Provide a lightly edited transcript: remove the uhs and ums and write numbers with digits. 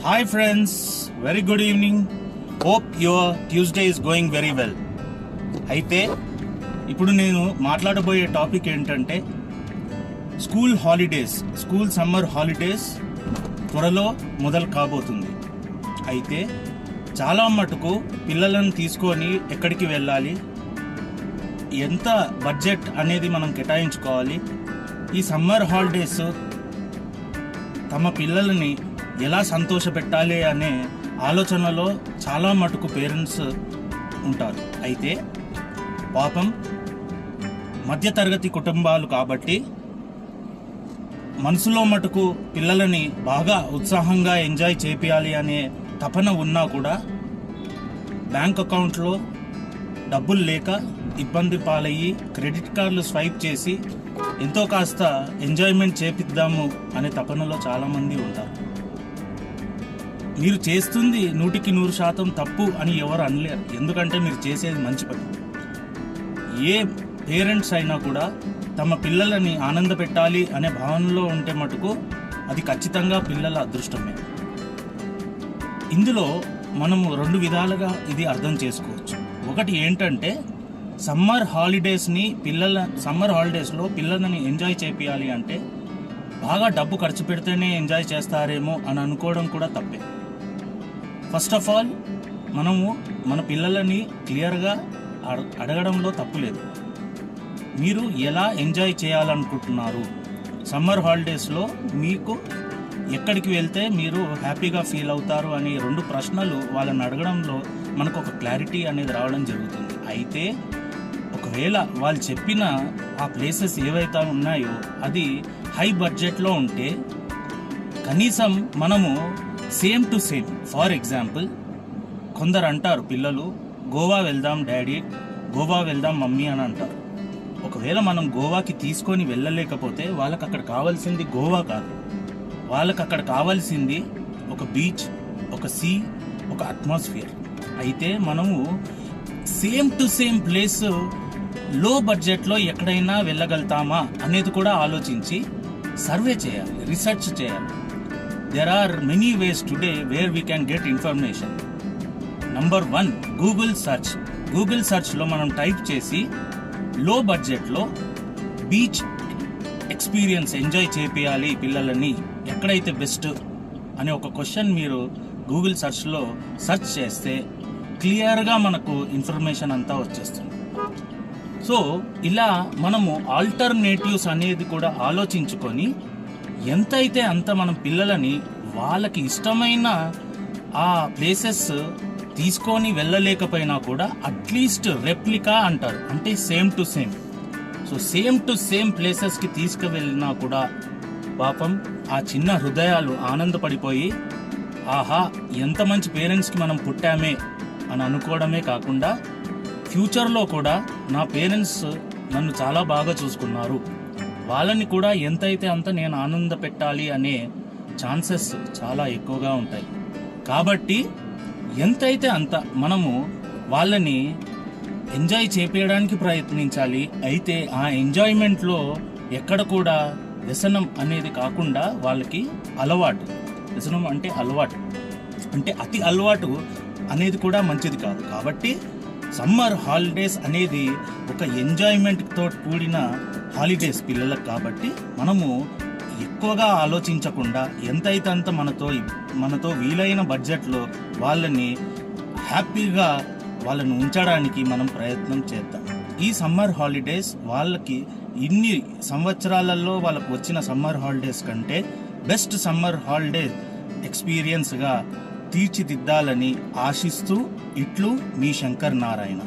Hi friends, very good evening. Hope your Tuesday is going very well. అయితే ఇప్పుడు నేను మాట్లాడబోయే topic ఏంటంటే school summer holidays త్వరలో మొదలు కాబోతుంది. అయితే చాలా మటుకు పిల్లలను తీసుకొని ఎక్కడికి వెళ్ళాలి, ఎంత బడ్జెట్ అనేది మనం కేటాయించుకోవాలి, ఈ సమ్మర్ హాలిడేస్ తమ పిల్లలని ఎలా సంతోషపెట్టాలి అనే ఆలోచనలో చాలా మటుకు పేరెంట్స్ ఉంటారు. అయితే పాపం మధ్యతరగతి కుటుంబాలు కాబట్టి మనసులో మటుకు పిల్లలని బాగా ఉత్సాహంగా ఎంజాయ్ చేపియాలి అనే తపన ఉన్నా కూడా బ్యాంక్ అకౌంట్లో డబ్బులు లేక ఇబ్బంది పాలయ్యి క్రెడిట్ కార్డులు స్వైప్ చేసి ఎంతో కాస్త ఎంజాయ్మెంట్ చేపిద్దాము అనే తపనలో చాలామంది ఉంటారు. మీరు చేస్తుంది 100% తప్పు అని ఎవరు అనలేరు, ఎందుకంటే మీరు చేసేది మంచి పని. ఏ పేరెంట్స్ అయినా కూడా తమ పిల్లలని ఆనంద పెట్టాలి అనే భావనలో ఉంటే మటుకు అది ఖచ్చితంగా పిల్లల అదృష్టమే. ఇందులో మనము 2 విధాలుగా ఇది అర్థం చేసుకోవచ్చు. ఒకటి ఏంటంటే సమ్మర్ హాలిడేస్లో పిల్లలని ఎంజాయ్ చేపియాలి అంటే బాగా డబ్బు ఖర్చు పెడితేనే ఎంజాయ్ చేస్తారేమో అని అనుకోవడం కూడా తప్పే. ఫస్ట్ ఆఫ్ ఆల్ మనము మన పిల్లలని క్లియర్గా అడగడంలో తప్పు లేదు. మీరు ఎలా ఎంజాయ్ చేయాలనుకుంటున్నారు, సమ్మర్ హాలిడేస్లో మీకు ఎక్కడికి వెళ్తే మీరు హ్యాపీగా ఫీల్ అవుతారు అనే 2 ప్రశ్నలు వాళ్ళని అడగడంలో మనకు ఒక క్లారిటీ అనేది రావడం జరుగుతుంది. అయితే ఒకవేళ వాళ్ళు చెప్పిన ఆ ప్లేసెస్ ఏవైతే ఉన్నాయో అది హై బడ్జెట్లో ఉంటే కనీసం మనము same to same, for example కొందరు అంటారు పిల్లలు గోవా వెళ్దాం డాడీ, గోవా వెళ్దాం మమ్మీ అని అంటారు. ఒకవేళ మనం గోవాకి తీసుకొని వెళ్ళలేకపోతే వాళ్ళకి అక్కడ కావాల్సింది గోవా కాదు, వాళ్ళకి అక్కడ కావాల్సింది ఒక బీచ్, ఒక సీ, ఒక అట్మాస్ఫియర్. అయితే మనము సేమ్ టు సేమ్ ప్లేస్ లో బడ్జెట్లో ఎక్కడైనా వెళ్ళగలుగుతామా అనేది కూడా ఆలోచించి సర్వే చేయాలి, రీసెర్చ్ చేయాలి. There are many ways today where we can get information. Number 1, Google searchలో మనం టైప్ చేసి లో బడ్జెట్లో బీచ్ ఎక్స్పీరియన్స్ ఎంజాయ్ చేపియాలి పిల్లలని ఎక్కడైతే బెస్ట్ అనే ఒక క్వశ్చన్ మీరు గూగుల్ సెర్చ్లో సెర్చ్ చేస్తే క్లియర్గా మనకు ఇన్ఫర్మేషన్ అంతా వచ్చేస్తుంది. సో ఇలా మనము ఆల్టర్నేటివ్స్ అనేది కూడా ఆలోచించుకొని ఎంతైతే అంత మనం పిల్లలని వాళ్ళకి ఇష్టమైన ఆ ప్లేసెస్ తీసుకొని వెళ్ళలేకపోయినా కూడా అట్లీస్ట్ రెప్లికా అంటారు, అంటే same to same. So same to same ప్లేసెస్కి తీసుకువెళ్ళినా కూడా పాపం ఆ చిన్న హృదయాలు ఆనందపడిపోయి ఆహా ఎంత మంచి పేరెంట్స్కి మనం పుట్టామే అని అనుకోవడమే కాకుండా ఫ్యూచర్లో కూడా నా పేరెంట్స్ నన్ను చాలా బాగా చూసుకున్నారు, వాళ్ళని కూడా ఎంతైతే అంత నేను ఆనంద పెట్టాలి అనే ఛాన్సెస్ చాలా ఎక్కువగా ఉంటాయి. కాబట్టి ఎంతైతే అంత మనము వాళ్ళని ఎంజాయ్ చేపించడానికి ప్రయత్నించాలి. అయితే ఆ ఎంజాయ్మెంట్లో ఎక్కడ కూడా వ్యసనం అనేది కాకుండా వాళ్ళకి అలవాటు, వ్యసనం అంటే అలవాటు, అంటే అతి అలవాటు అనేది కూడా మంచిది కాదు. కాబట్టి సమ్మర్ హాలిడేస్ అనేది ఒక ఎంజాయ్మెంట్తో కూడిన హాలిడేస్ పిల్లలకు. కాబట్టి మనము ఎక్కువగా ఆలోచించకుండా ఎంతైతే అంత మనతో వీలైన బడ్జెట్లో వాళ్ళని హ్యాపీగా వాళ్ళని ఉంచడానికి మనం ప్రయత్నం చేద్దాం. ఈ సమ్మర్ హాలిడేస్ వాళ్ళకి ఇన్ని సంవత్సరాలలో వాళ్ళకు వచ్చిన సమ్మర్ హాలిడేస్ కంటే బెస్ట్ సమ్మర్ హాలిడే ఎక్స్పీరియన్స్గా తీర్చిదిద్దాలని ఆశిస్తూ ఇట్లు మీ శంకర్ నారాయణ.